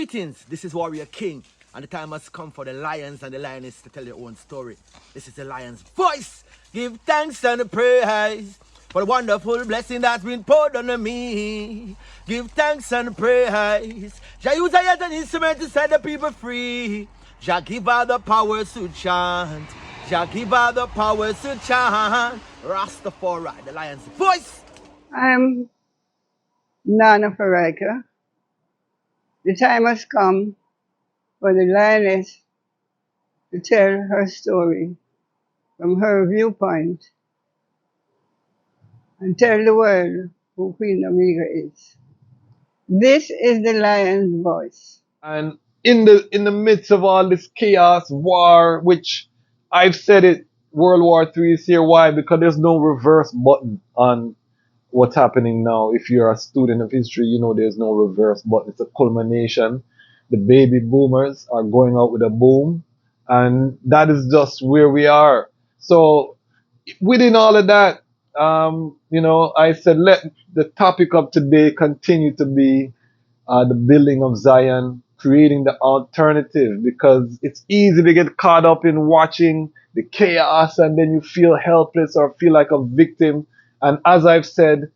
Greetings, this is Warrior King, and the time has come for the lions and the lioness to tell their own story. This is the lion's voice. Give thanks and praise for the wonderful blessing that's been poured on me. Give thanks and praise. Jah use I as an instrument to set the people free. Jah give all the powers to chant. Jah give all the powers to chant. Ras Tafari, the lion's voice. I'm Nana Farika. The time has come for the lioness to tell her story from her viewpoint and tell the world who Queen Omega is. This is the lion's voice. And in the midst of all this chaos, war, which I've said it, World War III is here. Why? Because there's no reverse button on what's happening now. If you're a student of history, you know there's no reverse button. It's a culmination. The baby boomers are going out with a boom, and that is just where we are. So within all of that, I said let the topic of today continue to be the building of Zion, creating the alternative, because it's easy to get caught up in watching the chaos and then you feel helpless or feel like a victim. And as I've said,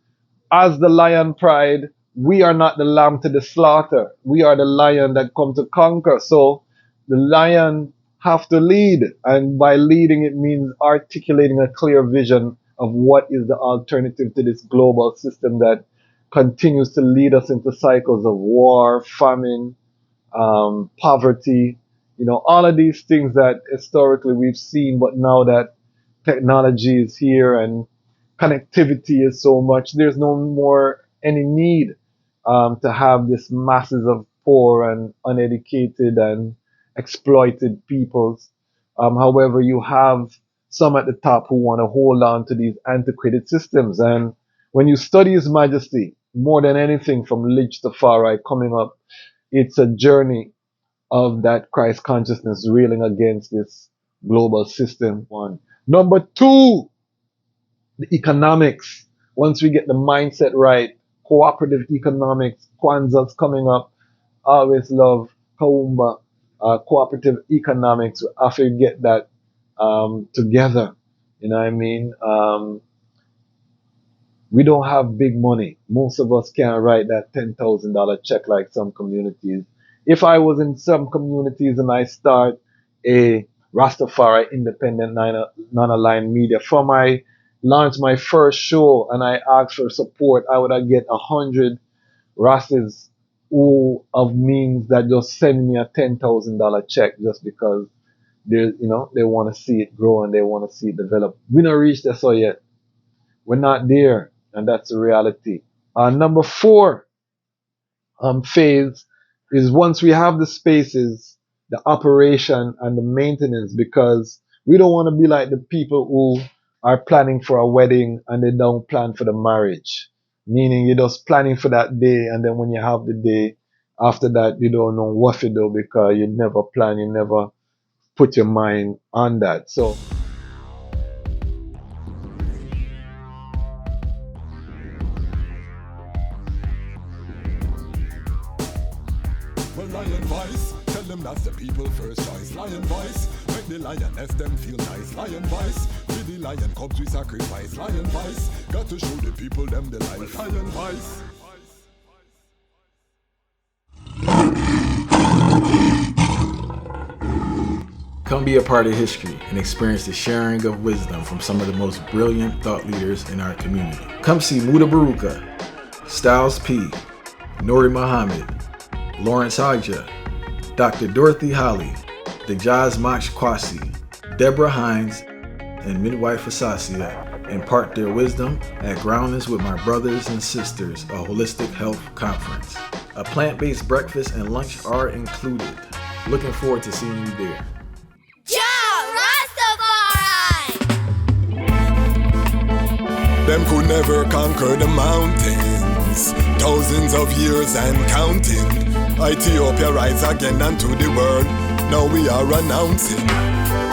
as the lion pride, we are not the lamb to the slaughter. We are the lion that come to conquer. So the lion have to lead. And by leading, it means articulating a clear vision of what is the alternative to this global system that continues to lead us into cycles of war, famine, poverty, all of these things that historically we've seen, but now that technology is here and connectivity is so much, there's no more any need to have this masses of poor and uneducated and exploited peoples. However, you have some at the top who want to hold on to these antiquated systems. And when you study His Majesty, more than anything from LIDJ Tafari coming up, it's a journey of that Christ consciousness railing against this global system. One. Number two, the economics. Once we get the mindset right, cooperative economics, Kwanzaa's coming up, always love Kaumba, cooperative economics. We have to get that together. You know what I mean? We don't have big money. Most of us can't write that $10,000 check like some communities. If I was in some communities and I start a RasTafari independent non-aligned media, from I launch my first show and I ask for support, I would get 100 Rastas who of means that just send me a $10,000 check just because they want to see it grow and they want to see it develop. We don't reach that so yet. We're not there, and that's the reality. Number four phase is once we have the spaces, the operation and the maintenance, because we don't want to be like the people who are planning for a wedding and they don't plan for the marriage. Meaning you're just planning for that day, and then when you have the day, after that you don't know what to do because you never plan, you never put your mind on that. So well, lion voice, tell them that's the people first choice. Lion voice, make the lioness them feel nice. Lion voice, with the lion cubs we sacrifice. Lion voice, got to show the people them the life. Lion voice. Come be a part of history and experience the sharing of wisdom from some of the most brilliant thought leaders in our community. Come see Muda Baruka, Styles P, Nuri Muhammad, Lawrence Haja, Dr. Dorothy Haile, Dejazmatch KWASI, Deborah Hines, and Midwife Asasia impart their wisdom at Groundings with My Brothers and Sisters, a holistic health conference. A plant-based breakfast and lunch are included. Looking forward to seeing you there. Them could never conquer the mountains. Thousands of years and counting. Ethiopia rise again unto the world. Now we are announcing.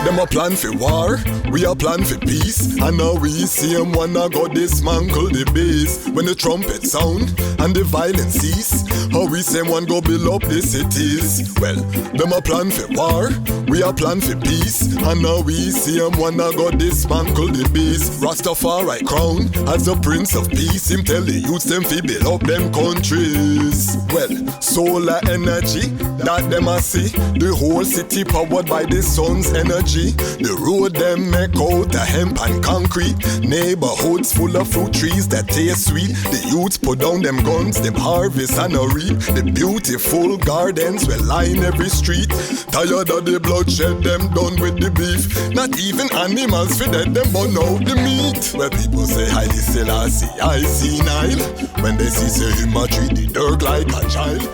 Them a plan for war, we a plan for peace. And now we see them wanna go dismantle the base. When the trumpet sound and the violence cease, Now we same one go build up the cities. Well, them a plan for war, we a plan for peace. And now we see them wanna go dismantle the beast. Rastafari crown as the Prince of Peace. Him tell the youths them fi build up them countries. Well, solar energy that them a see. The whole city powered by the sun's energy. The road them make out of hemp and concrete. Neighborhoods full of fruit trees that taste sweet. The youths put down them guns, them harvest and a reap. The beautiful gardens will line every street. Tired of the bloodshed, them done with the beef. Not even animals for them burn out the meat. Where people say Haile Selassie, I see Nile. When they see say him a treat the dirt like a child.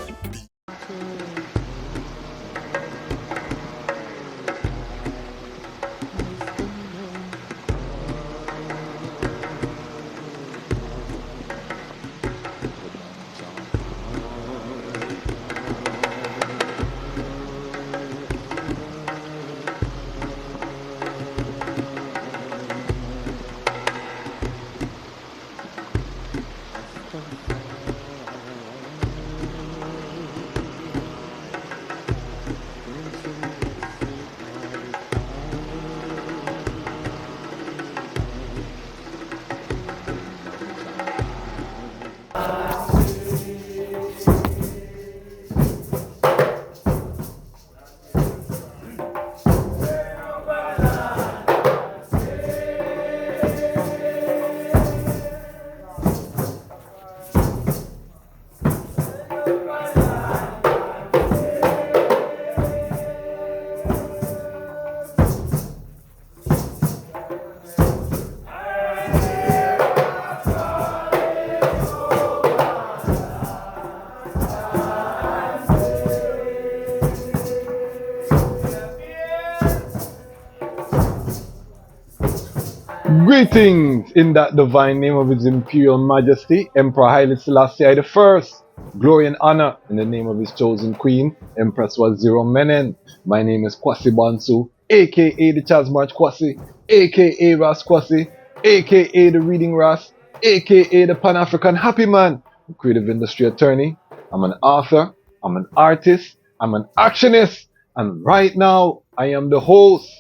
Greetings in that divine name of His Imperial Majesty, Emperor Haile Selassie I the First. Glory and honor in the name of His chosen Queen, EmpressMenen. My name is Kwasi Bansu, aka the Dejazmatch Kwasi, aka Ras Kwasi, aka the Reading Ras, aka the Pan-African Happy Man, a creative industry attorney. I'm an author, I'm an artist, I'm an actionist, and right now I am the host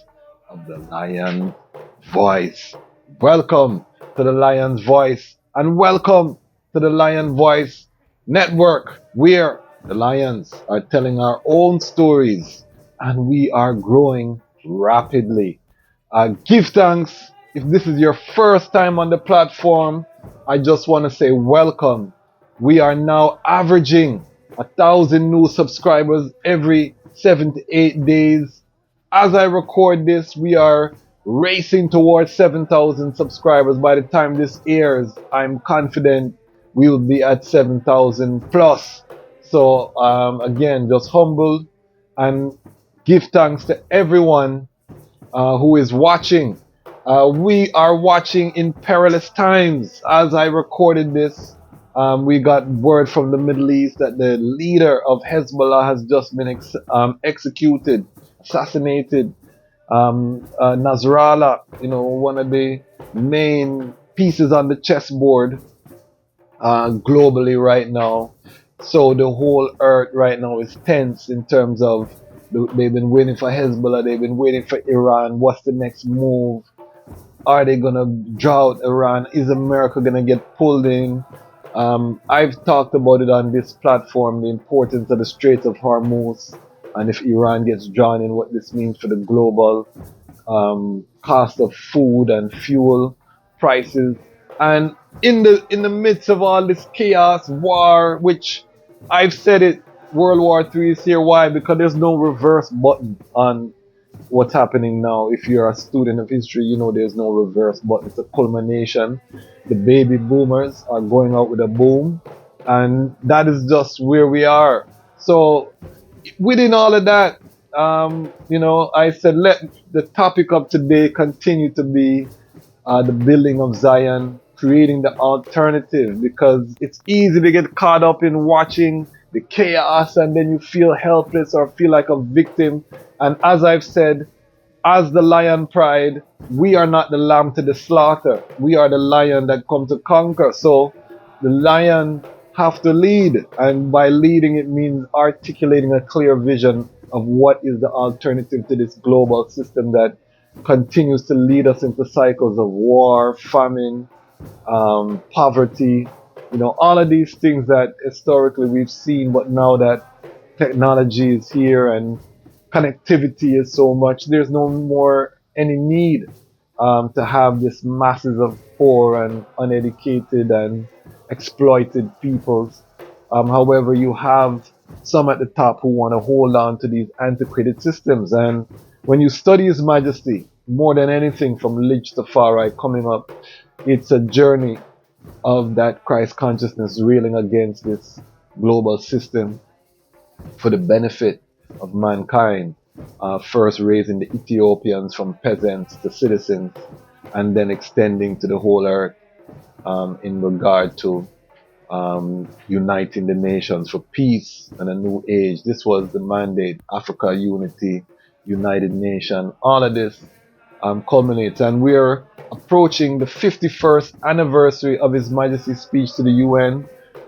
of the Lion Voice. Welcome to the Lion's Voice, and welcome to the Lion Voice Network, where the lions are telling our own stories and we are growing rapidly. Give thanks. If this is your first time on the platform, I just want to say welcome. We are now averaging 1,000 new subscribers every 7 to 8 days. As I record this, we are racing towards 7,000 subscribers. By the time this airs, I'm confident we will be at 7,000 plus. So again, just humbled and give thanks to everyone who is watching. We are watching in perilous times. As I recorded this, we got word from the Middle East that the leader of Hezbollah has just been executed, assassinated. Nasrallah, one of the main pieces on the chessboard globally right now. So the whole earth right now is tense in terms of they've been waiting for Hezbollah, they've been waiting for Iran. What's the next move? Are they gonna draw out Iran? Is America gonna get pulled in? I've talked about it on this platform, the importance of the Strait of Hormuz, and if Iran gets drawn in, what this means for the global cost of food and fuel prices. And in the midst of all this chaos, war, which I've said it, World War III is here. Why? Because there's no reverse button on what's happening now. If you're a student of history, you know there's no reverse button. It's a culmination. The baby boomers are going out with a boom, and that is just where we are. So within all of that, I said let the topic of today continue to be the building of Zion, creating the alternative, because it's easy to get caught up in watching the chaos and then you feel helpless or feel like a victim. And as I've said, as the lion pride, we are not the lamb to the slaughter. We are the lion that come to conquer. So the lion have to lead. And by leading, it means articulating a clear vision of what is the alternative to this global system that continues to lead us into cycles of war, famine, poverty, all of these things that historically we've seen, but now that technology is here and connectivity is so much, there's no more any need to have this masses of poor and uneducated and exploited peoples. However, you have some at the top who want to hold on to these antiquated systems. And when you study His Majesty, more than anything from Ras Tafari coming up, it's a journey of that Christ consciousness railing against this global system for the benefit of mankind. First raising the Ethiopians from peasants to citizens, and then extending to the whole earth in regard to uniting the nations for peace and a new age. This was the mandate: Africa unity, United Nation. All of this culminates, and we're approaching the 51st anniversary of His Majesty's speech to the UN.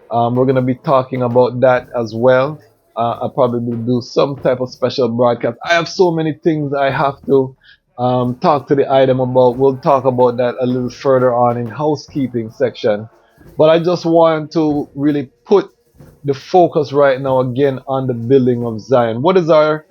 We're going to be talking about that as well. I'll probably do some type of special broadcast. I have so many things I have to talk to the item about. We'll talk about that a little further on in housekeeping section. But I just want to really put the focus right now again on the building of Zion. What is our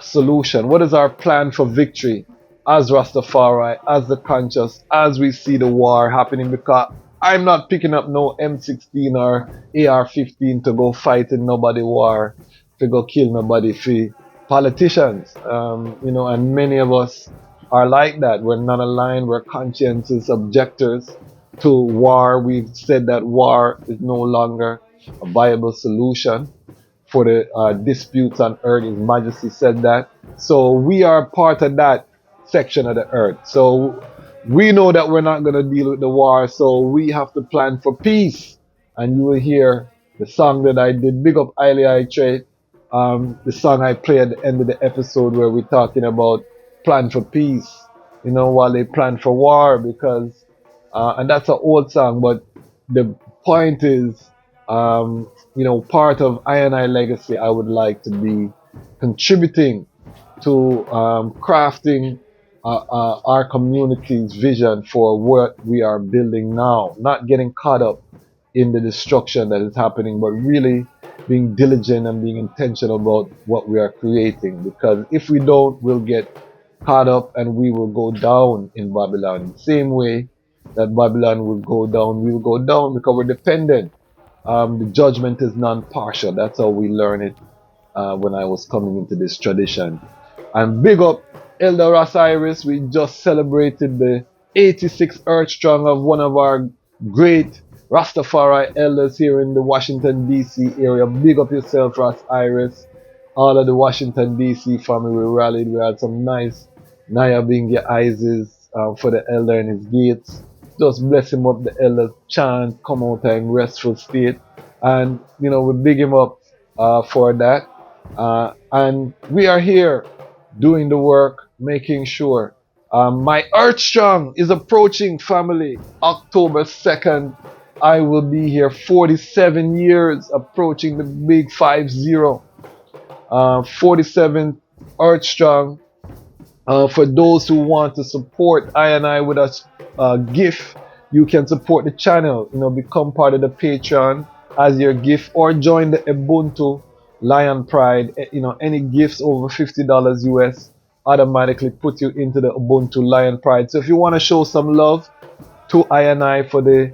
solution? What is our plan for victory as Rastafari, as the conscious, as we see the war happening? Because I'm not picking up no M16 or AR-15 to go fight in nobody war, to go kill nobody for politicians. And many of us are like that. We're not aligned. We're conscientious objectors to war. We've said that war is no longer a viable solution for the disputes on earth. His Majesty said that. So we are part of that section of the earth. So we know that we're not going to deal with the war, so we have to plan for peace. And you will hear the song that I did, big up Haile, the song I play at the end of the episode where we're talking about plan for peace, while they plan for war, because, and that's an old song, but the point is, part of I legacy, I would like to be contributing to crafting our community's vision for what we are building now, not getting caught up in the destruction that is happening, but really being diligent and being intentional about what we are creating. Because if we don't, we'll get caught up and we will go down in Babylon. Same way that Babylon will go down, we will go down because we're dependent. The judgment is non-partial. That's how we learn it when I was coming into this tradition. And big up Elder Osiris. We just celebrated the 86th Earth Strong of one of our great Rastafari elders here in the Washington, D.C. area. Big up yourself, Osiris. All of the Washington, D.C. family, we rallied. We had some nice Naya Bingi Isis for the elder and his gates. Just bless him up, the elder chant, come out in restful state. And, we big him up for that. And we are here doing the work, making sure. My Earth Strong is approaching, family. October 2nd, I will be here. 47 years, approaching the big 50. 47 Earth Strong. For those who want to support I with a gift, you can support the channel. Become part of the Patreon as your gift, or join the Ubuntu Lion Pride. Any gifts over $50 US automatically put you into the Ubuntu Lion Pride. So if you want to show some love to I for the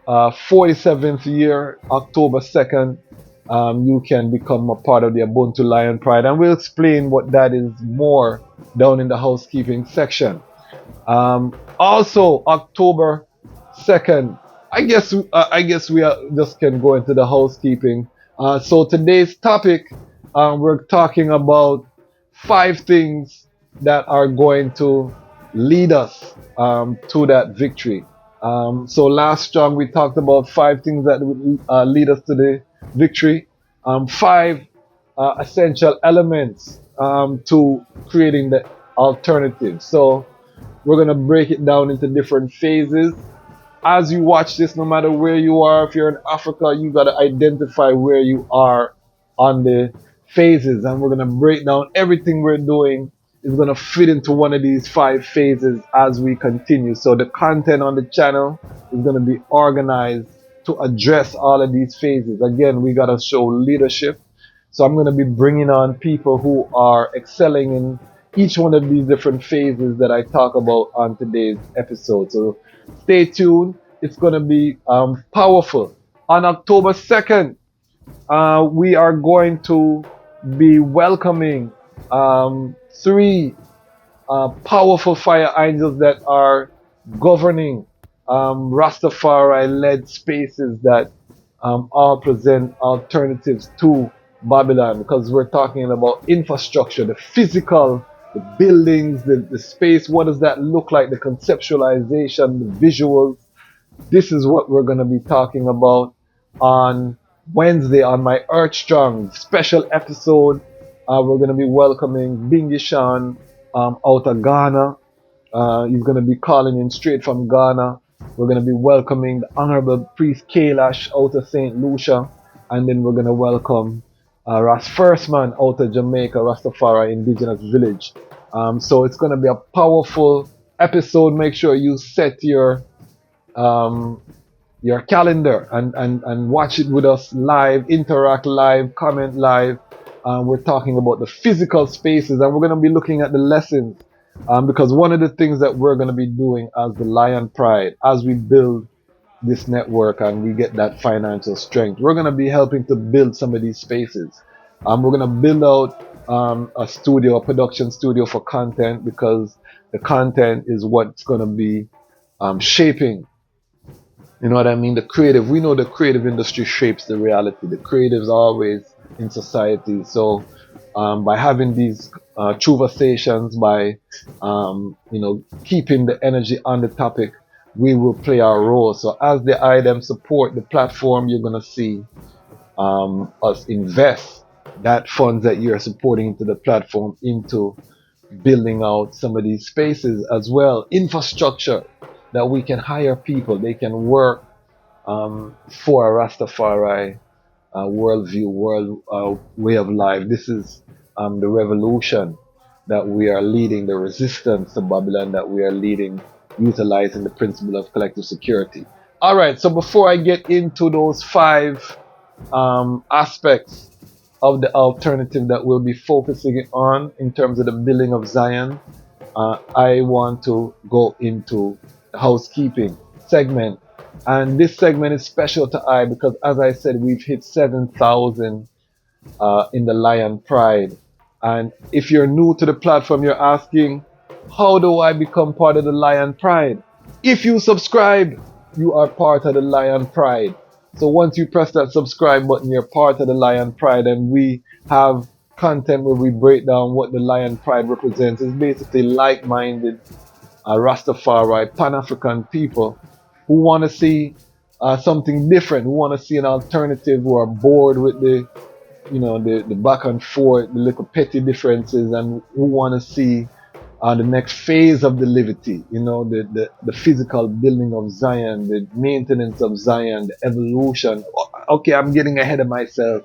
47th year, October 2nd, you can become a part of the Ubuntu Lion Pride, and we'll explain what that is more down in the housekeeping section. Also, October 2nd, I guess we just can go into the housekeeping. So today's topic, we're talking about 5 things that are going to lead us to that victory. So last strong we talked about 5 things that would lead us to the victory. 5 essential elements to creating the alternative. So we're going to break it down into different phases. as you watch this, no matter where you are, if you're in Africa, you got to identify where you are on the phases. And we're going to break down everything we're doing is going to fit into one of these 5 phases as we continue. So the content on the channel is going to be organized to address all of these phases. Again, we got to show leadership. So I'm going to be bringing on people who are excelling in each one of these different phases that I talk about on today's episode. So stay tuned. It's going to be powerful. On October 2nd, we are going to be welcoming 3 powerful fire angels that are governing Rastafari-led spaces that all present alternatives to Babylon, because we're talking about infrastructure, the physical, the buildings, the space. What does that look like? The conceptualization, the visuals. This is what we're going to be talking about on Wednesday on my Earth Strong special episode. We're going to be welcoming Bingishan out of Ghana. He's going to be calling in straight from Ghana. We're going to be welcoming the Honorable Priest Kailash out of St. Lucia. And then we're going to welcome Ras Firstman out of Jamaica, Rastafari Indigenous Village. So it's going to be a powerful episode. Make sure you set your calendar and watch it with us live, interact live, comment live. We're talking about the physical spaces, and we're going to be looking at the lessons, because one of the things that we're going to be doing as the Lion Pride, as we build this network and we get that financial strength, we're going to be helping to build some of these spaces. We're going to build out a production studio for content, because the content is what's going to be shaping. You know what I mean? The creative. We know the creative industry shapes the reality. The creatives are always in society. So by having these tru-versations, by keeping the energy on the topic, we will play our role. So as the items support the platform, you're gonna see us invest that funds that you're supporting into the platform into building out some of these spaces as well. Infrastructure that we can hire people, they can work for a Rastafari worldview, way of life. This is the revolution that we are leading, the resistance to Babylon that we are leading, utilizing the principle of collective security. All right, so before I get into those 5 aspects of the alternative that we'll be focusing on in terms of the building of Zion, I want to go into the housekeeping segment. And this segment is special to I because, as I said, we've hit 7,000 in the Lion Pride. And if you're new to the platform, you're asking, how do I become part of the Lion Pride? If you subscribe, you are part of the Lion Pride. So once you press that subscribe button, you're part of the Lion Pride, and we have content where we break down what the Lion Pride represents. It's basically like-minded Rastafari, Pan-African people who want to see something different, who want to see an alternative, who are bored with the back and forth, the little petty differences, and who want to see the next phase of the liberty, the physical building of Zion, the maintenance of Zion, the evolution. Okay, I'm getting ahead of myself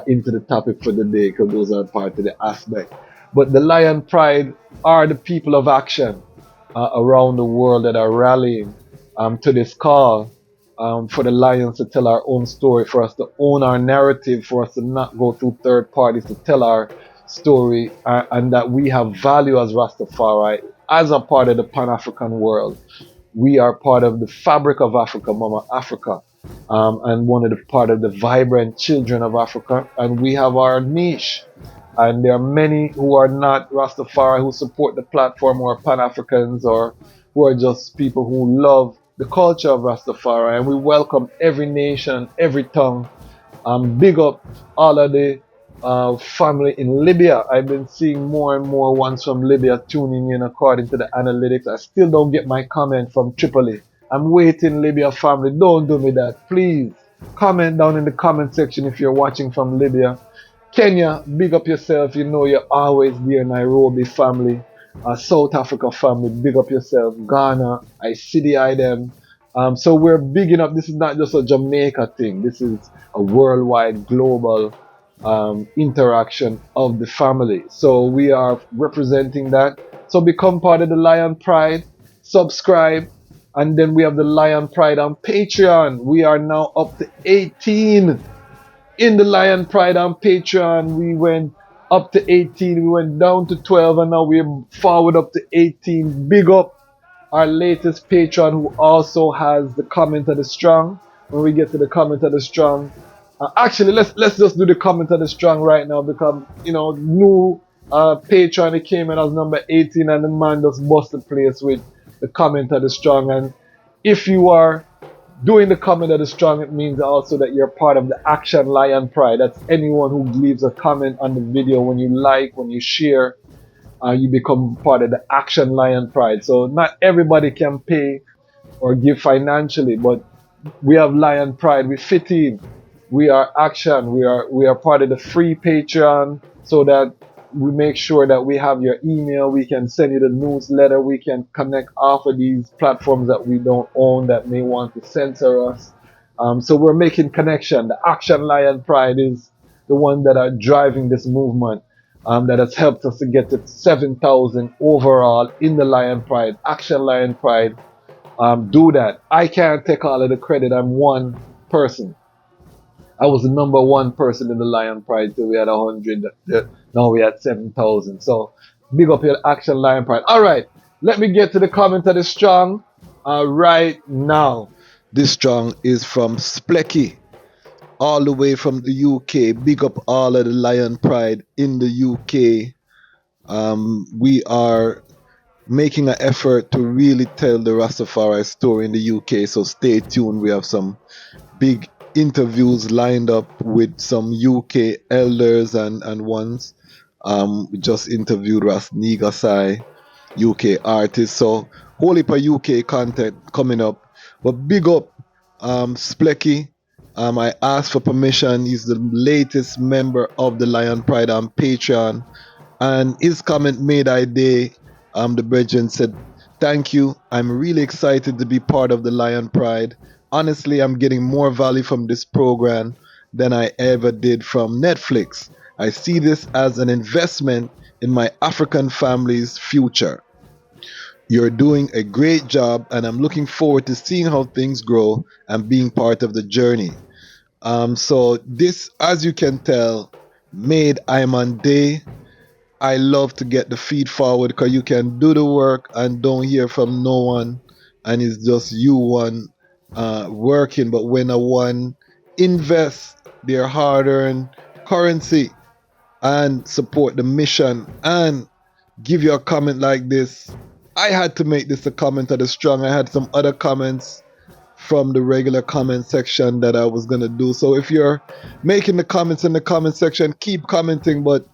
into the topic for the day because those are part of the aspect. But the Lion Pride are the people of action around the world that are rallying to this call for the Lions to tell our own story, for us to own our narrative, for us to not go through third parties to tell our story, and that we have value as Rastafari, as a part of the Pan-African world. We are part of the fabric of Africa, Mama Africa, and one of the part of the vibrant children of Africa, and we have our niche. And there are many who are not Rastafari who support the platform, who are Pan-Africans, or who are just people who love the culture of Rastafari, and we welcome every nation, every tongue. Big up all of the family in Libya. I've been seeing more and more ones from Libya tuning in according to the analytics. I still don't get my comment from Tripoli. I'm waiting, Libya family. Don't do me that, please. Comment down in the comment section if you're watching from Libya. Kenya, big up yourself. You know you're always there. Nairobi family. South Africa family, big up yourself. Ghana, I see the item. So we're bigging up. This is not just a Jamaica thing. This is a worldwide, global interaction of the family. So we are representing that. So become part of the Lion Pride, subscribe, and then we have the Lion Pride on Patreon. We are now up to 18 in the Lion Pride on Patreon. We went up to 18, we went down to 12, and now we're forward up to 18. Big up our latest patron who also has the comment of the strong. When we get to the comment of the strong, actually let's just do the comment of the strong right now, because new patron, he came in as number 18 and the man just bust the place with the comment of the strong. And if you are doing the comment of the strong, it means also that you're part of the Action Lion Pride. That's anyone who leaves a comment on the video. When you like, when you share, you become part of the Action Lion Pride. So not everybody can pay or give financially, but we have Lion Pride. We fit in. We are Action. We are part of the free Patreon, so that we make sure that we have your email. We can send you the newsletter. We can connect off of these platforms that we don't own that may want to censor us. So we're making connection. The Action Lion Pride is the one that are driving this movement. That has helped us to get to 7,000 overall in the Lion Pride, Action Lion Pride. Do that. I can't take all of the credit. I'm one person. I was the number one person in the Lion Pride till we had 100. Now we had 7,000. So big up your Action Lion Pride. All right, let me get to the comment of the strong right now. This strong is from Splecky, all the way from the UK. Big up all of the Lion Pride in the UK. We are making an effort to really tell the Rastafari story in the UK, so stay tuned. We have some big interviews lined up with some UK elders and ones. We just interviewed Ras Negasai, UK artist. So whole heap of UK content coming up. But big up Splecky. I asked for permission. He's the latest member of the Lion Pride on Patreon, and his comment made I day. The brethren said, "Thank you. I'm really excited to be part of the Lion Pride. Honestly, I'm getting more value from this program than I ever did from Netflix. I see this as an investment in my African family's future. You're doing a great job, and I'm looking forward to seeing how things grow and being part of the journey." So this, as you can tell, made I'm on day. I love to get the feed forward, because you can do the work and don't hear from no one, and it's just you one working. But when a one invest their hard-earned currency and support the mission and give you a comment like this, I had to make this a comment of the strong. I had some other comments from the regular comment section that I was gonna do. So if you're making the comments in the comment section, keep commenting, but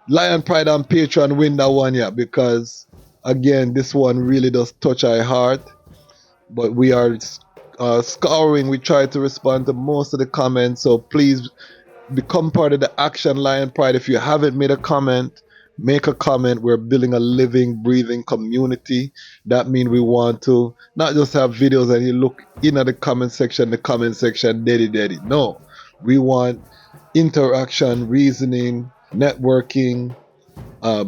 Lion Pride on Patreon win that one, yeah, because again, this one really does touch our heart. But we are scouring. We try to respond to most of the comments, so please become part of the Action Lion Pride. If you haven't made a comment, make a comment. We're building a living, breathing community. That means we want to not just have videos and you look in at the comment section, daddy. No, we want interaction, reasoning, networking,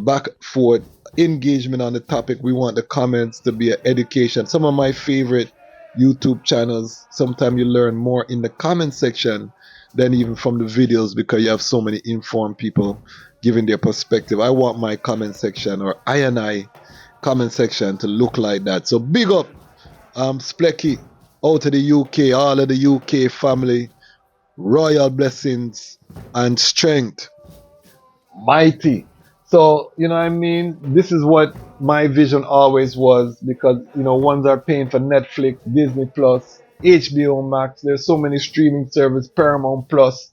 back and forth, engagement on the topic. We want the comments to be an education. Some of my favorite YouTube channels, sometimes you learn more in the comment section than even from the videos, because you have so many informed people giving their perspective. I want my comment section, or I comment section, to look like that. So big up Splecky out of the UK, all of the UK family. Royal blessings and strength. Mighty. So, you know what I mean? This is what my vision always was, because, ones are paying for Netflix, Disney Plus, HBO Max. There's so many streaming services, Paramount Plus.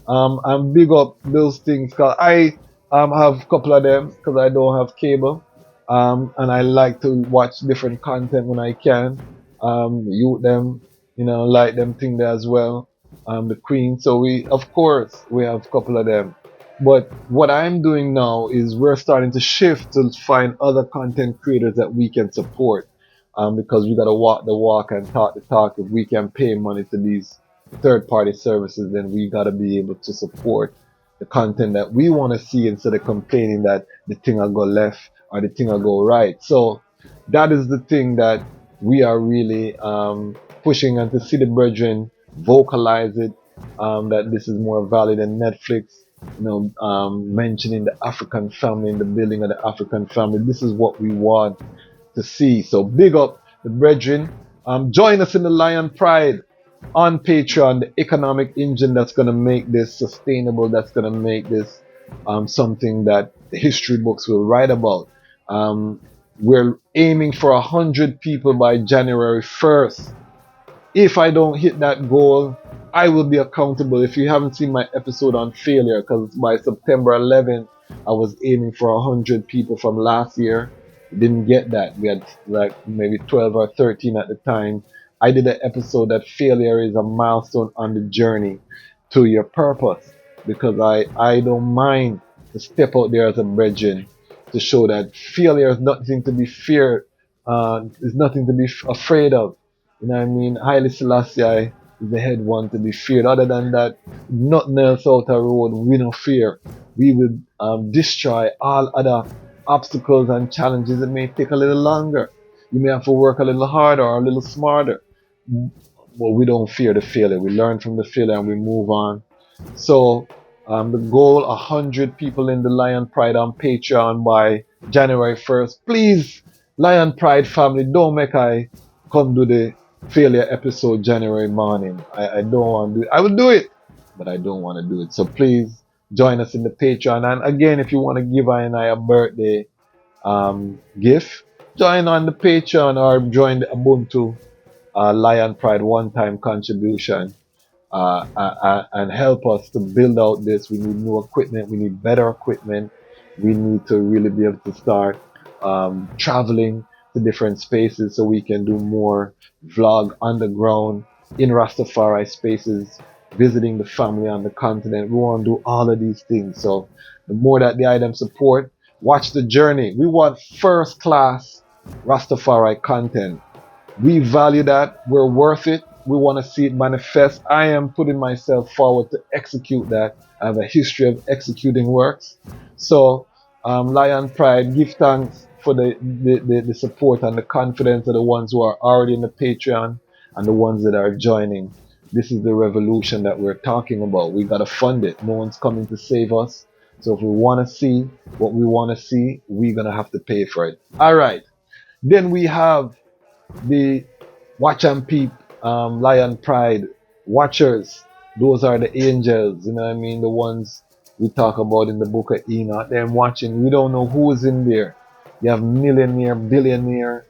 And big up those things, because I have a couple of them, because I don't have cable. And I like to watch different content when I can. You them, like them thing there as well. The Queen. So we have a couple of them. But what I'm doing now is we're starting to shift to find other content creators that we can support. because we got to walk the walk and talk the talk. If we can pay money to these third-party services, then we got to be able to support the content that we want to see instead of complaining that the thing will go left or the thing will go right. So that is the thing that we are really pushing, and to see the brethren vocalize it, that this is more valid than Netflix, mentioning the African family and the building of the African family. This is what we want to see. So big up the brethren. Join us in the Lion Pride on Patreon, the economic engine that's going to make this sustainable, that's going to make this something that the history books will write about. We're aiming for 100 people by January 1st. If I don't hit that goal, I will be accountable. If you haven't seen my episode on failure, because by September 11th, I was aiming for 100 people from last year. Didn't get that. We had like maybe 12 or 13 at the time. I did an episode that failure is a milestone on the journey to your purpose, because I don't mind to step out there as a brethren to show that failure is nothing to be feared, is nothing to be afraid of. You know what I mean? Haile Selassie is the head one to be feared. Other than that, nothing else out the road we don't fear. We will destroy all other obstacles and challenges. It may take a little longer. You may have to work a little harder or a little smarter. But we don't fear the failure. We learn from the failure and we move on. So the goal, 100 people in the Lion Pride on Patreon by January 1st. Please, Lion Pride family, don't make I come do the failure episode January morning. I don't want to do it. I will do it, but I don't want to do it. So please join us in the Patreon. And again, if you want to give I and I a birthday gift, join on the Patreon or join the Ubuntu Lion Pride one-time contribution and help us to build out this. We need new equipment. We need better equipment. We need to really be able to start traveling to different spaces so we can do more vlog on the ground in Rastafari spaces, visiting the family on the continent. We want to do all of these things. So the more that the item support, watch the journey. We want first class Rastafari content. We value that. We're worth it. We want to see it manifest. I am putting myself forward to execute that. I have a history of executing works. So Lion Pride, give thanks for the support and the confidence of the ones who are already in the Patreon and the ones that are joining. This is the revolution that we're talking about. We got to fund it. No one's coming to save us. So if we want to see what we want to see, we're going to have to pay for it. All right. Then we have the Watch and Peep Lion Pride watchers. Those are the angels, you know what I mean? The ones we talk about in the book of Enoch. Them watching. We don't know who's in there. You have millionaire, billionaire.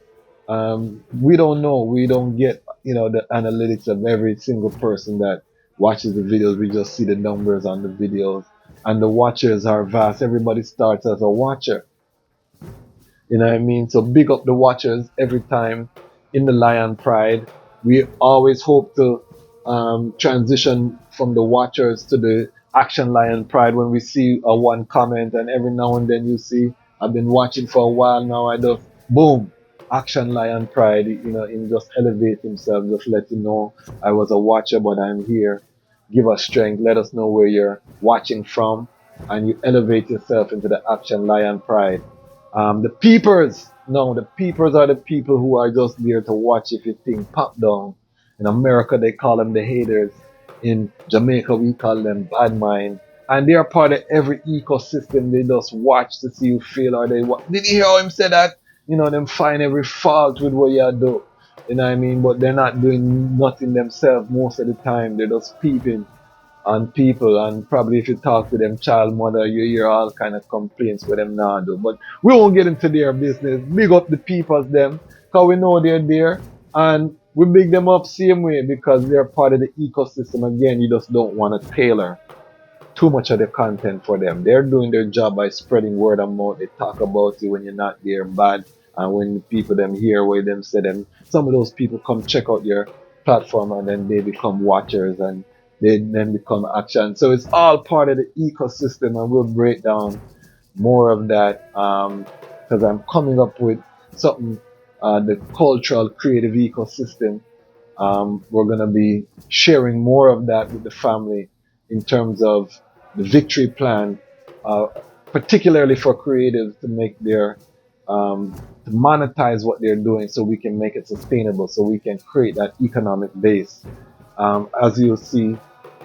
We don't know. We don't get, the analytics of every single person that watches the videos. We just see the numbers on the videos. And the watchers are vast. Everybody starts as a watcher. You know what I mean? So big up the watchers every time in the Lion Pride. We always hope to transition from the watchers to the Action Lion Pride when we see a one comment, and every now and then you see, I've been watching for a while now, I just, boom, Action Lion Pride, him just elevate himself, just let you know I was a watcher, but I'm here. Give us strength, let us know where you're watching from, and you elevate yourself into the Action Lion Pride. The peepers are the people who are just there to watch if your thing pop down. In America, they call them the haters. In Jamaica, we call them bad mind. And they are part of every ecosystem. They just watch to see you feel, or they watch. Did you hear how him say that? Them find every fault with what you do. You know what I mean? But they're not doing nothing themselves most of the time. They're just peeping on people, and probably if you talk to them child mother, you hear all kind of complaints with them now do. But we won't get into their business. Big up the peoples them, because we know they're there, and we big them up same way because they're part of the ecosystem. Again, you just don't want to tailor too much of the content for them. They're doing their job by spreading word of mouth. They talk about you when you're not there bad, and when the people them hear where them say them, some of those people come check out your platform and then they become watchers and they then become action. So it's all part of the ecosystem, and we'll break down more of that because I'm coming up with something the cultural creative ecosystem. We're going to be sharing more of that with the family in terms of the victory plan, uh, particularly for creatives to make their to monetize what they're doing so we can make it sustainable, so we can create that economic base. As you'll see,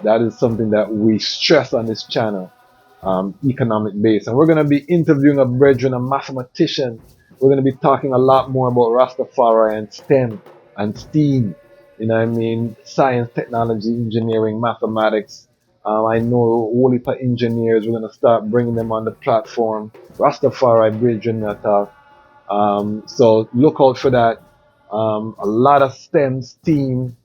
that is something that we stress on this channel, economic base. And we're going to be interviewing a brethren, a mathematician. We're going to be talking a lot more about Rastafari and STEM and STEAM. You know what I mean? Science, technology, engineering, mathematics. I know a whole heap of engineers. We're going to start bringing them on the platform. Rastafari brethren that talk. So look out for that. A lot of STEM, STEAM,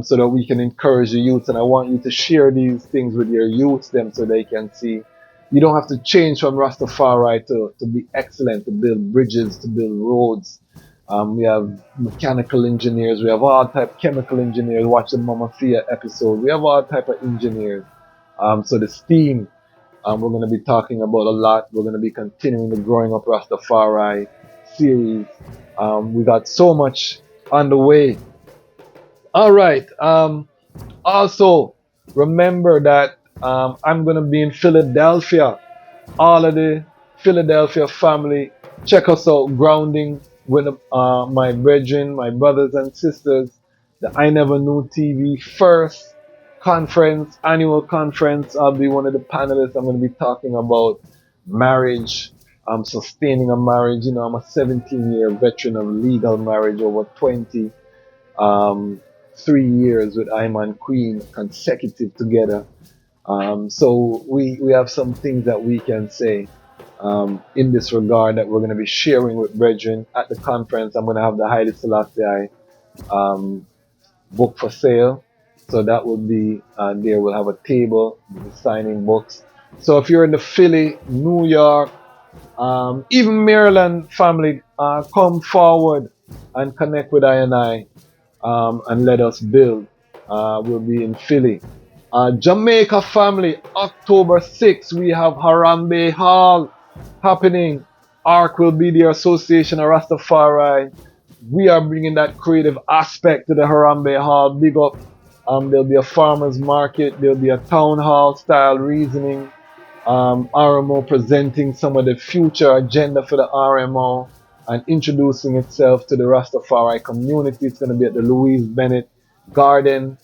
so that we can encourage the youth. And I want you to share these things with your youth, them, so they can see. You don't have to change from Rastafari to be excellent, to build bridges, to build roads. We have mechanical engineers. We have all type chemical engineers. Watch the Mama Thea episode. We have all type of engineers. So the STEAM, we're going to be talking about a lot. We're going to be continuing the Growing Up Rastafari series. We got so much on the way. All right. Also, remember that I'm going to be in Philadelphia. All of the Philadelphia family, check us out. Grounding with my brethren, my brothers and sisters. The I Never Knew TV first conference, annual conference. I'll be one of the panelists. I'm going to be talking about marriage, sustaining a marriage. You know, I'm a 17-year veteran of legal marriage, over 20. 3 years with Iman Queen consecutive together. So we have some things that we can say in this regard that we're going to be sharing with brethren at the conference. I'm going to have the Haile Selassie book for sale. So that will be there. We'll have a table, we'll be signing books. So if you're in the Philly, New York, even Maryland family, come forward and connect with I and let us build. We'll be in Philly. Jamaica family, October 6th, we have Harambe Hall happening. ARC will be the Association of Rastafari. We are bringing that creative aspect to the Harambe Hall. Big up. There'll be a farmer's market. There'll be a town hall style reasoning. RMO presenting some of the future agenda for the RMO and introducing itself to the Rastafari community. It's going to be at the Louise Bennett Garden.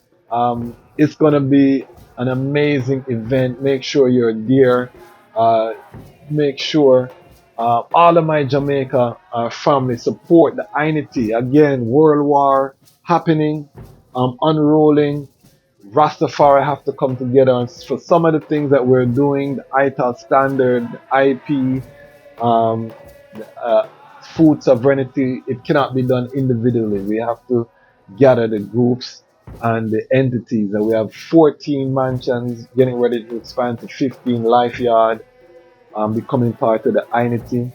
It's going to be an amazing event. Make sure you're there. Make sure all of my Jamaica family support the Unity. Again, World War happening, unrolling. Rastafari have to come together, and for some of the things that we're doing, the ITAL standard, the IP, food sovereignty, it cannot be done individually. We have to gather the groups and the entities, and we have 14 mansions getting ready to expand to 15 life yard, becoming part of the Unity.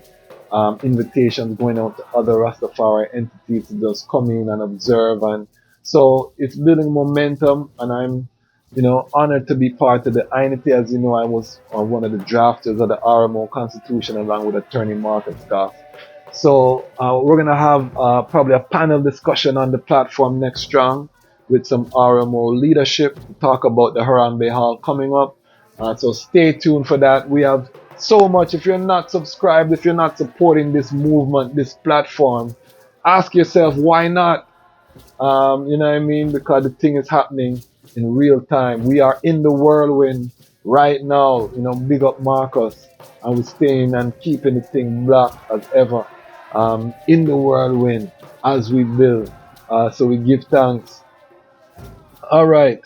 Invitations going out to other Rastafari entities to just come in and observe, and so it's building momentum, and I'm, honored to be part of the Unity. As you know, I was one of the drafters of the RMO Constitution along with Attorney Marcus Goff. So we're gonna have probably a panel discussion on the platform next strong with some RMO leadership to talk about the Harambe Hall coming up. So stay tuned for that. We have so much. If you're not subscribed, if you're not supporting this movement, this platform, ask yourself why not. You know what I mean? Because the thing is happening in real time. We are in the whirlwind right now. Big up Marcus, and we're staying and keeping the thing black as ever. In the whirlwind as we build. So we give thanks. All right.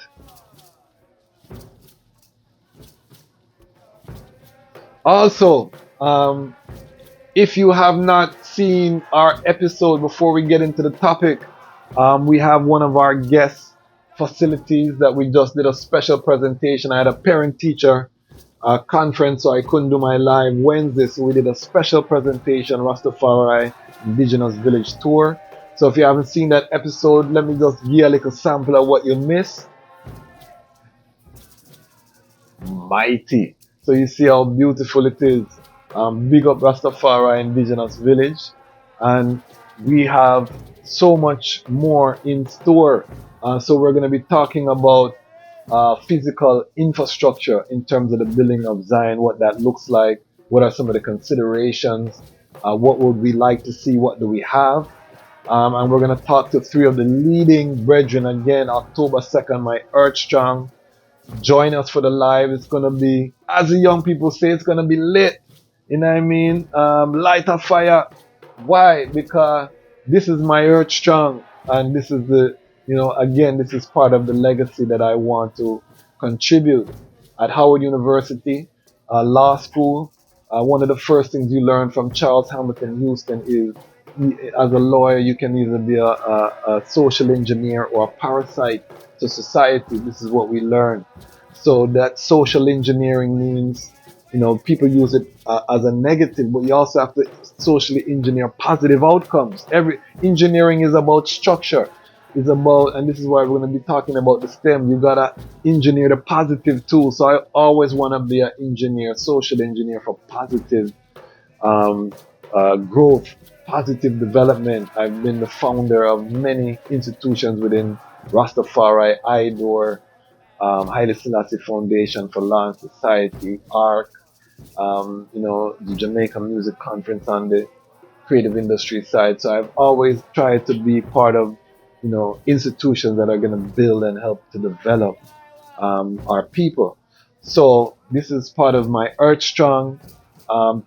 Also, if you have not seen our episode before we get into the topic, we have one of our guest facilities that we just did a special presentation. I had a parent-teacher conference, so I couldn't do my live Wednesday, so we did a special presentation, Rastafari Indigenous Village Tour. So if you haven't seen that episode, let me just give you a little sample of what you missed. Mighty. So you see how beautiful it is. Big up Rastafari Indigenous Village. And we have so much more in store. So we're going to be talking about physical infrastructure in terms of the building of Zion, what that looks like, what are some of the considerations, what would we like to see, what do we have. And we're going to talk to three of the leading brethren again, October 2nd, my Earth Strong. Join us for the live. It's going to be, as the young people say, it's going to be lit. You know what I mean? Light a fire. Why? Because this is my Earth Strong. And this is again, this is part of the legacy that I want to contribute. At Howard University, law school, one of the first things you learn from Charles Hamilton Houston is, as a lawyer, you can either be a social engineer or a parasite to society. This is what we learn. So that social engineering means, people use it as a negative, but you also have to socially engineer positive outcomes. Every engineering is about structure. It's about, and this is why we're going to be talking about the STEM. You gotta engineer the positive too. So I always want to be an engineer, social engineer for positive growth, positive development. I've been the founder of many institutions within Rastafari, IDOR, Haile Selassie Foundation for Law and Society, ARC, the Jamaica Music Conference on the creative industry side. So I've always tried to be part of, institutions that are going to build and help to develop our people. So this is part of my Earth Strong.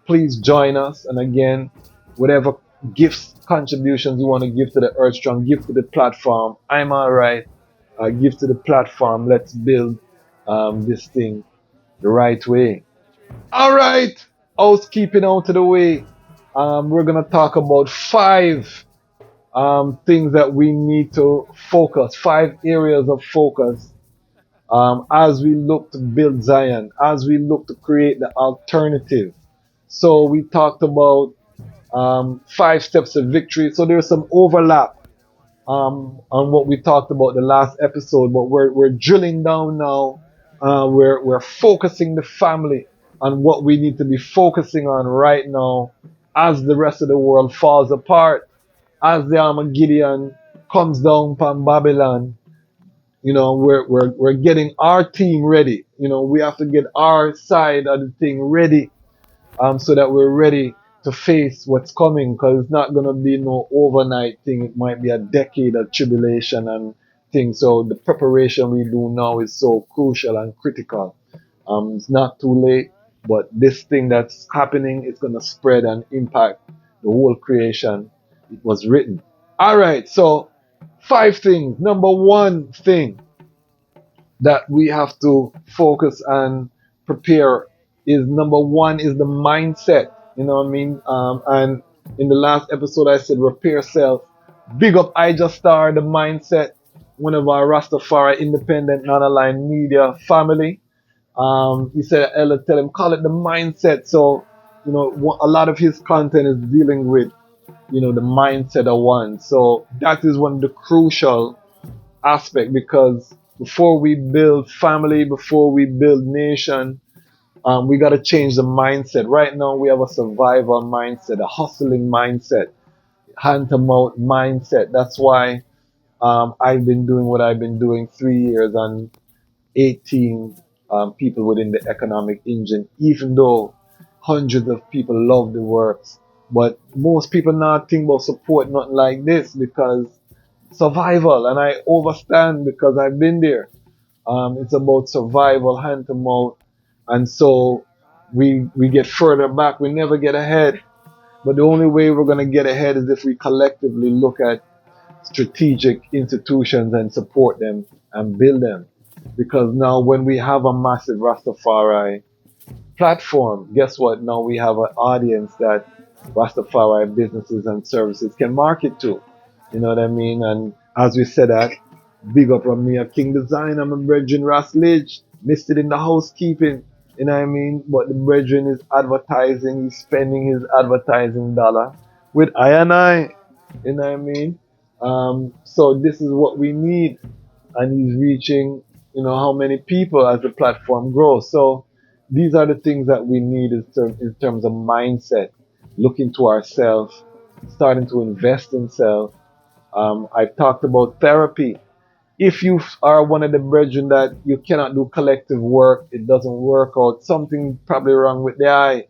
Please join us. And again, whatever gifts, contributions you want to give to the Earth Strong, give to the platform. I'm all right. Give to the platform. Let's build this thing the right way. All right. Housekeeping out of the way. We're going to talk about 5 things that we need to focus, 5 areas of focus as we look to build Zion, as we look to create the alternative. So we talked about 5 steps of victory. So there's some overlap on what we talked about the last episode, but we're drilling down now. We're focusing the family on what we need to be focusing on right now as the rest of the world falls apart, as the Armageddon comes down from Babylon. We're getting our team ready. We have to get our side of the thing ready, so that we're ready to face what's coming, because it's not going to be no overnight thing. It might be a decade of tribulation and things. So the preparation we do now is so crucial and critical. It's not too late, but this thing that's happening is going to spread and impact the whole creation. It was written. All right, so 5 things. Number 1 thing that we have to focus and prepare is, number 1 is the mindset. You know what I mean? And in the last episode I said repair self. Big up Star, the mindset, one of our Rastafari independent non-aligned media family. He said, Ella, tell him, call it the mindset. So, a lot of his content is dealing with, the mindset of one. So that is one of the crucial aspect, because before we build family, before we build nation, we got to change the mindset. Right now, we have a survival mindset, a hustling mindset, hand-to-mouth mindset. That's why I've been doing what I've been doing, 3 years and 18 people within the economic engine, even though hundreds of people love the works. But most people not think about support, nothing like this, because survival, and I overstand because I've been there. It's about survival, hand to mouth, and so we get further back. We never get ahead. But the only way we're going to get ahead is if we collectively look at strategic institutions and support them and build them. Because now when we have a massive Rastafari platform, guess what? Now we have an audience that Rastafari businesses and services can market to. You know what I mean? And as we said that, big up from me, a King Design, I'm a brethren Ras LIDJ, missed it in the housekeeping. You know what I mean? But the brethren is advertising, he's spending his advertising dollar with I and I. You know what I mean? So this is what we need. And he's reaching, how many people as the platform grows. So these are the things that we need in terms of mindset, looking to ourselves, starting to invest in self. I've talked about therapy. If you are one of the brethren that you cannot do collective work, it doesn't work out, something probably wrong with the eye.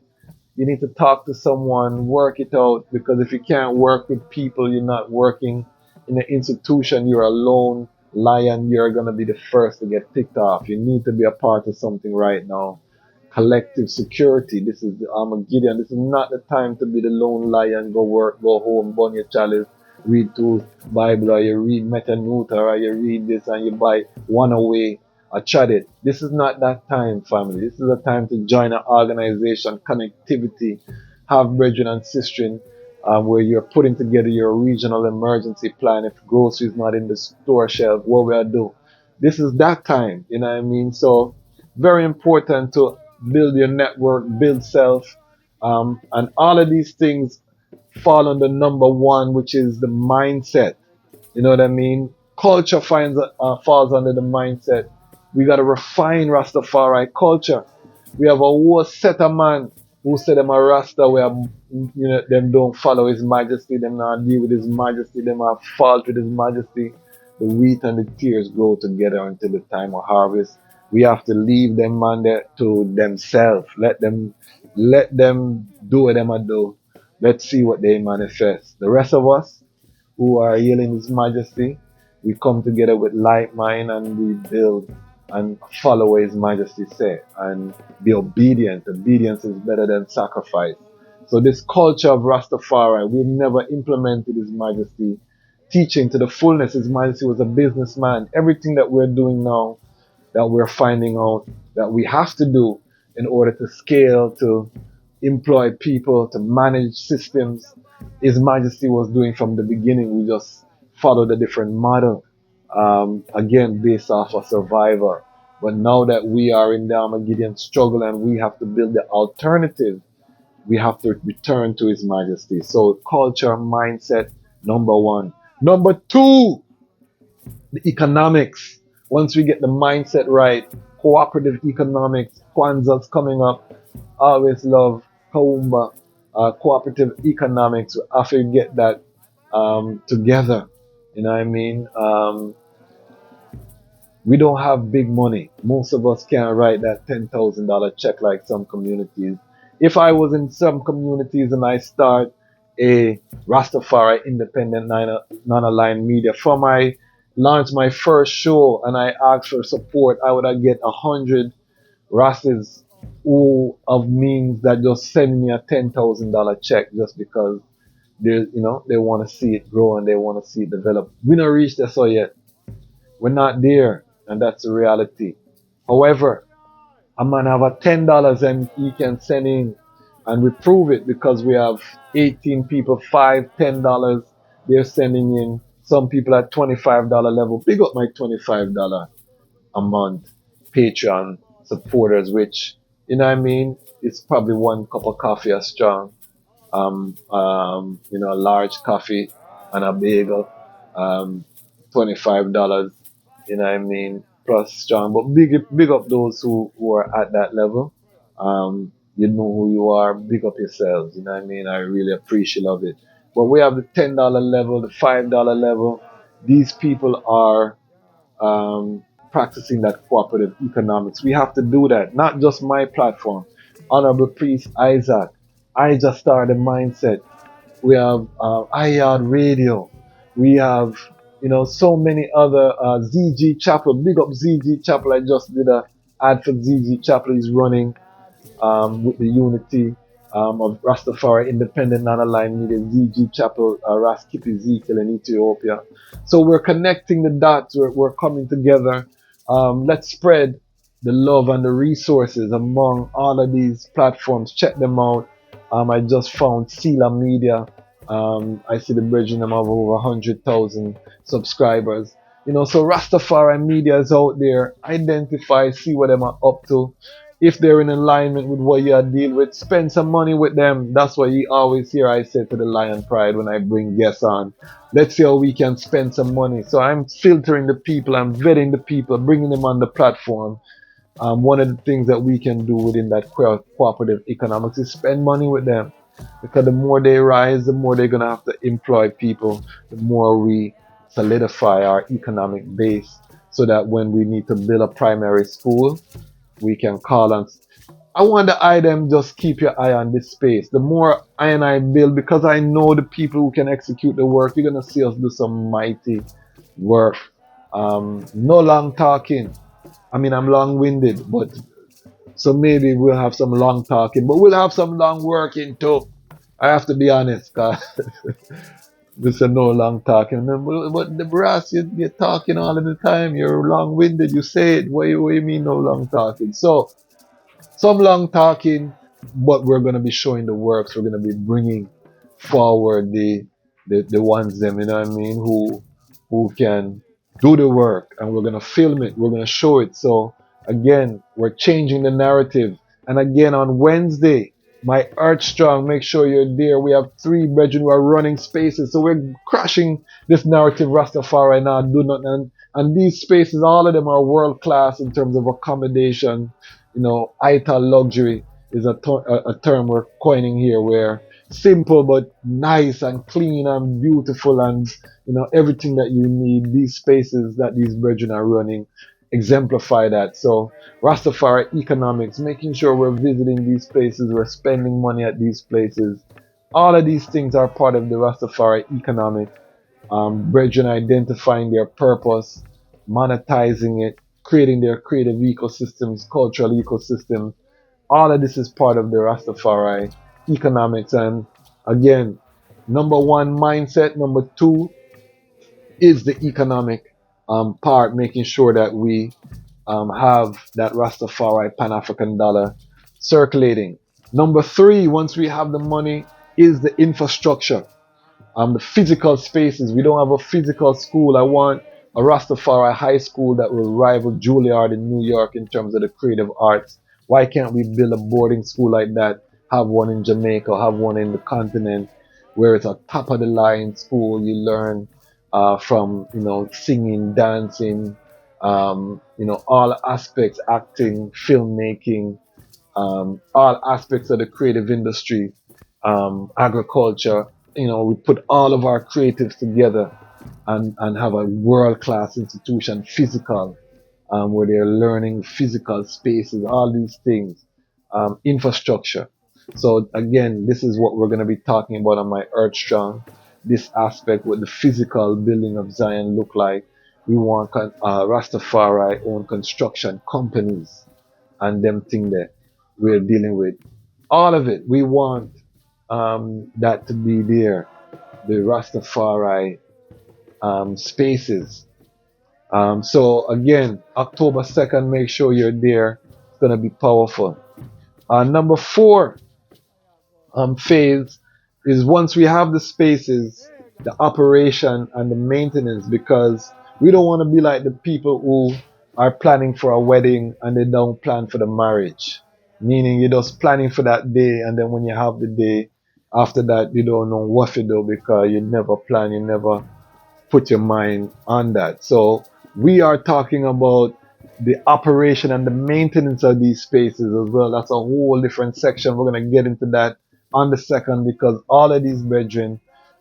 You need to talk to someone, work it out, because if you can't work with people, you're not working in an institution, you're a lone lion, you're going to be the first to get picked off. You need to be a part of something right now. Collective security. This is the Armageddon. This is not the time to be the lone lion, go work, go home, burn your chalice, read two Bible, or you read Metanuta, or you read this and you buy one away or chat it. This is not that time, family. This is a time to join an organization, connectivity, have brethren and sistren, where you're putting together your regional emergency plan. If groceries not in the store shelf, what will I do? This is that time, you know what I mean? So very important to build your network, build self, and all of these things fall under number one, which is the mindset. You know what I mean? Culture falls under the mindset. We got to refine Rastafari culture. We have a whole set of man who say them a Rasta, where them don't follow His Majesty, them not deal with His Majesty, them have fault with His Majesty. The wheat and the tears grow together until the time of harvest. We have to leave them man there to themselves. Let them do what them a do. Let's see what they manifest. The rest of us who are hailing His Majesty, we come together with like mind and we build and follow what His Majesty say and be obedient. Obedience is better than sacrifice. So this culture of Rastafari, we've never implemented His Majesty teaching to the fullness. His Majesty was a businessman. Everything that we're doing now, that we're finding out that we have to do in order to scale, to employ people, to manage systems, His Majesty was doing from the beginning. We just followed a different model, again, based off of survivor. But now that we are in the Armageddon struggle and we have to build the alternative, we have to return to His Majesty. So culture, mindset, number one. Number two, the economics. Once we get the mindset right, cooperative economics, Kwanzaa's coming up, always love Kaumba, cooperative economics. We have to get that together. You know what I mean? We don't have big money. Most of us can't write that $10,000 check like some communities. If I was in some communities and I start a Rastafari independent non-aligned media, from I launch my first show and I ask for support, I would get 100 Rastas who of means that just send me a $10,000 check just because they want to see it grow and they want to see it develop. We don't reach that so yet. We're not there, and that's the reality. However, a man have a $10 and he can send in, and we prove it because we have 18 people, $5, $10 they're sending in. Some people at $25 level. Big up my $25 a month Patreon supporters, which, you know what I mean, it's probably one cup of coffee a strong. A large coffee and a bagel, $25, you know what I mean, plus strong. But big up those who are at that level. You know who you are, big up yourselves, you know what I mean? I really appreciate it. But we have the $10 level, the $5 level. These people are practicing that cooperative economics. We have to do that, not just my platform. Honorable Priest Isaac, I just started Mindset. We have iYard Radio. We have, so many other ZG Chapel. Big up ZG Chapel. I just did a ad for ZG Chapel. He's running with the unity of Rastafari Independent Non-Aligned Media, ZG Chapel, Ras Ezekiel in Ethiopia. So we're connecting the dots. We're coming together. Let's spread the love and the resources among all of these platforms. Check them out. I just found Sela Media. I see the bridge them have over 100,000 subscribers. So Rastafari Media is out there. Identify, see what them are up to. If they're in alignment with what you are dealing with, spend some money with them. That's what you always hear I say to the Lion Pride when I bring guests on. Let's see how we can spend some money. So I'm filtering the people, I'm vetting the people, bringing them on the platform. One of the things that we can do within that cooperative economics is spend money with them. because the more they rise, the more they're going to have to employ people, the more we solidify our economic base, so that when we need to build a primary school, we can call on. I want the item, just keep your eye on this space. The more I build, because I know the people who can execute the work, you're going to see us do some mighty work. No long talking. I mean, I'm long-winded, but so maybe we'll have some long talking, but we'll have some long working too. I have to be honest, cause this is no long talking. But the brass, you're talking all of the time. You're long-winded. You say it. What do you mean no long talking? So some long talking, but we're gonna be showing the works. We're gonna be bringing forward the ones them, you know what I mean, who can do the work, and we're gonna film it. We're gonna show it. So again, we're changing the narrative. And again, on Wednesday, my Earth Strong, make sure you're there. We have 3 brethren who are running spaces, so we're crashing this narrative Rastafari now. Do not and these spaces, all of them are world class in terms of accommodation. You know, ITA luxury is a term we're coining here, where simple but nice and clean and beautiful, and you know, everything that you need. These spaces that these brethren are running exemplify that. So Rastafari economics, making sure we're visiting these places, we're spending money at these places. All of these things are part of the Rastafari economic. Brethren identifying their purpose, monetizing it, creating their creative ecosystems, cultural ecosystems. All of this is part of the Rastafari economics. And again, number 1, mindset. Number 2 is the economic part, making sure that we have that Rastafari Pan-African dollar circulating. Number 3, once we have the money, is the infrastructure. The physical spaces. We don't have a physical school. I want a Rastafari high school that will rival Juilliard in New York in terms of the creative arts. Why can't we build a boarding school like that? Have one in Jamaica, have one in the continent, where it's a top of the line school. You learn from, you know, singing, dancing, you know, all aspects, acting, filmmaking, all aspects of the creative industry, agriculture. You know, we put all of our creatives together and have a world-class institution, physical, where they're learning physical spaces, all these things, infrastructure. So again, this is what we're going to be talking about on my Earth Strong. This aspect, what the physical building of Zion look like. We want Rastafari own construction companies and them thing that we're dealing with. All of it, we want that to be there. The Rastafari spaces. So again, October 2nd, make sure you're there. It's going to be powerful. Number 4 phase is, once we have the spaces, the operation and the maintenance, because we don't want to be like the people who are planning for a wedding and they don't plan for the marriage. Meaning you're just planning for that day, and then when you have the day, after that you don't know what to do, because you never plan, you never put your mind on that. So we are talking about the operation and the maintenance of these spaces as well. That's a whole different section. We're going to get into that on the 2nd, because all of these brethren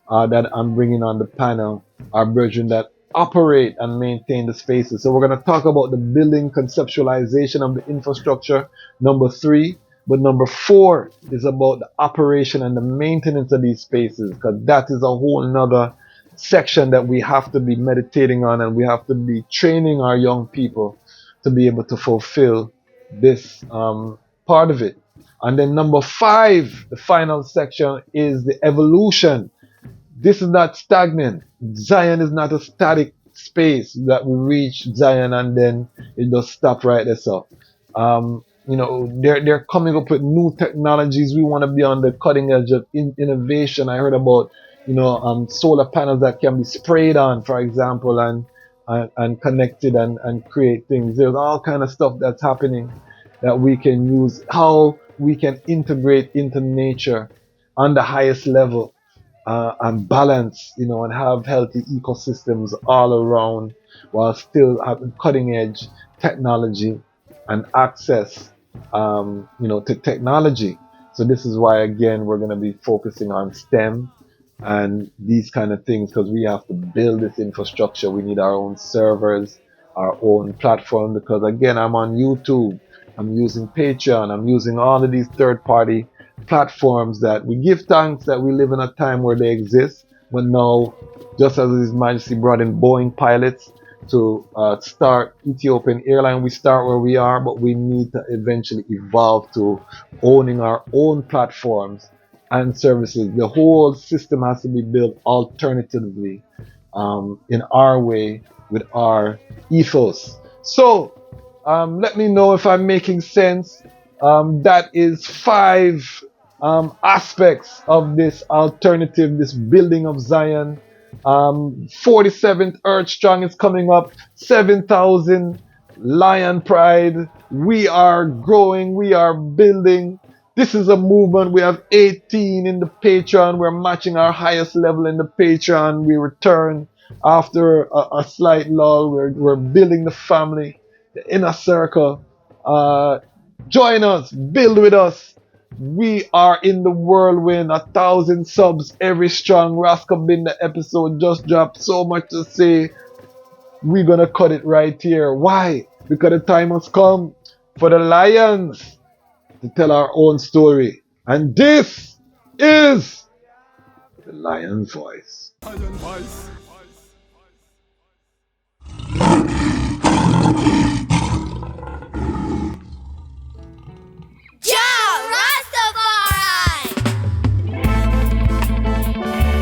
that I'm bringing on the panel are brethren that operate and maintain the spaces. So we're going to talk about the building conceptualization of the infrastructure, number 3. But number 4 is about the operation and the maintenance of these spaces, because that is a whole nother section that we have to be meditating on, and we have to be training our young people to be able to fulfill this part of it. And then number 5, the final section, is the evolution. This is not stagnant. Zion is not a static space that we reach Zion and then it just stop right there. So, you know, they're coming up with new technologies. We want to be on the cutting edge of innovation. I heard about, you know, solar panels that can be sprayed on, for example, and connected and create things. There's all kind of stuff that's happening that we can use, how we can integrate into nature on the highest level, and balance, you know, and have healthy ecosystems all around, while still having cutting edge technology and access, you know, to technology. So this is why, again, we're going to be focusing on STEM and these kind of things, because we have to build this infrastructure. We need our own servers, our own platform, because again, I'm on YouTube, I'm using Patreon, I'm using all of these third-party platforms that we give thanks that we live in a time where they exist. But now, just as His Majesty brought in Boeing pilots to start Ethiopian airline, we start where we are, but we need to eventually evolve to owning our own platforms and services. The whole system has to be built alternatively, in our way, with our ethos. So let me know if I'm making sense. That is 5 aspects of this alternative, this building of Zion. 47th Earth Strong is coming up, 7,000 Lion Pride. We are growing, we are building. This is a movement. We have 18 in the Patreon. We're matching our highest level in the Patreon. We return after a slight lull. We're building the family, the inner circle. Join us, build with us. We are in the whirlwind. 1,000 subs every strong. Raskabinda episode just dropped. So much to say. We're gonna cut it right here. Why? Because the time has come for the Lions to tell our own story. And this is the Lion's Voice. Lion voice.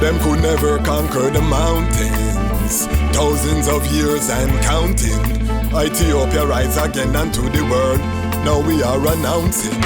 Them could never conquer the mountains. Thousands of years and counting. Ethiopia rise again unto the world. Now we are announcing.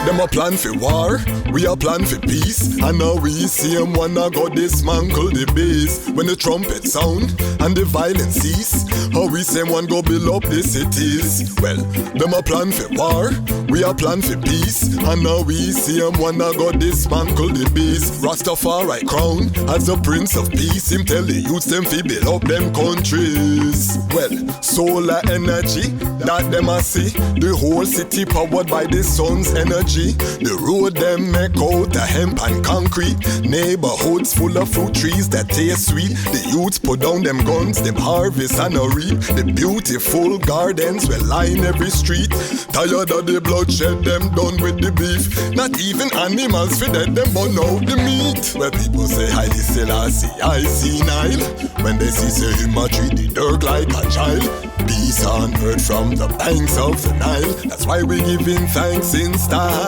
Them a plan for war, we a plan for peace. And now we see them wanna go dismantle the base. When the trumpet sound and the violence cease, how we say one go build up the cities. Well, them a plan for war, we a plan for peace. And now we see them wanna go dismantle the base. Rastafari crown as the Prince of Peace. Him tell the youths them fi build up them countries. Well, solar energy that them a see. The whole city powered by the sun's energy. The road them make out of hemp and concrete. Neighborhoods full of fruit trees that taste sweet. The youths put down them guns, them harvest and a reap. The beautiful gardens will line every street. Tired of the bloodshed, them done with the beef. Not even animals feed them burn out the meat. Where people say Haile Selassie, I see Nile. When they see say him a treat the dirt like a child. Peace on earth from the banks of the Nile. That's why we giving thanks in style.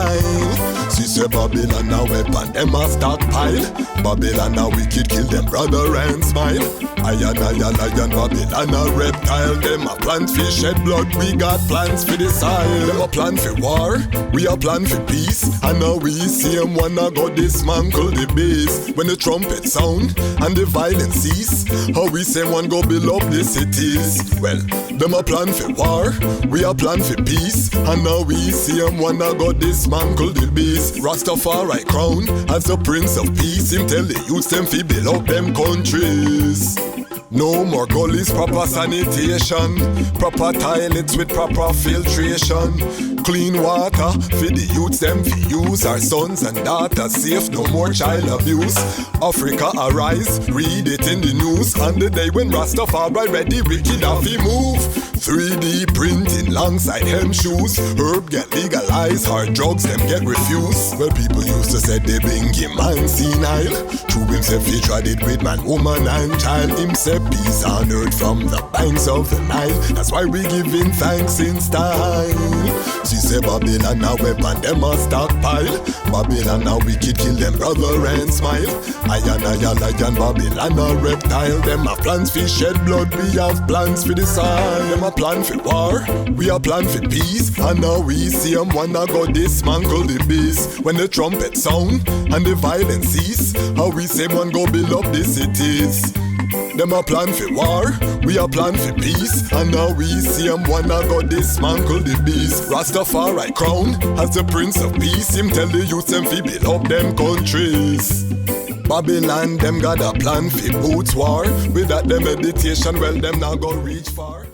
See say Babylon a weapon, them a stockpile. Babylon a wicked, kill them brother and smile. Iron, lion, Babylon a reptile. Them a plant for shed blood, we got plans for the soil. Them a plan for war, we a plan for peace. And now we see them wanna go dismantle the base. When the trumpet sound and the violence cease, how we say one go build up the cities. Well, them a plan for war, we a plan for peace. And now we see them wanna go dismantle the base. Rastafari crown as the Prince of Peace. Him tell the youths them fi build up them countries. No more gullies, proper sanitation. Proper toilets with proper filtration. Clean water for the youths them fi use. Our sons and daughters safe, no more child abuse. Africa arise, read it in the news. On the day when Rastafari ready, wicked have fi move. 3D printing alongside hem shoes. Herb get legalized, hard drugs them get refused. Well, people used to say they bring him man senile. True himself he tried it with man, woman and child. Himself peace on earth from the banks of the Nile. That's why we giving thanks in style. She say Babylon a weapon, them a stockpile. Babylon a wicked, kill them brother and smile. Iron, lion, Babylon a reptile. Them a plans for shed blood, we have plans for the soil. Them a plan for war, we a plan for peace. And now we see them wanna go dismantle the base. When the trumpet sound and the violence cease, how we say one go build up the cities. Them a plan for war, we a plan for peace. And now we see them wanna go dismantle the beast. Rastafari crown as the Prince of Peace. Him tell the youths them fi build up them countries. Babylon them got a plan for boots war. Without the meditation, well them now go reach far.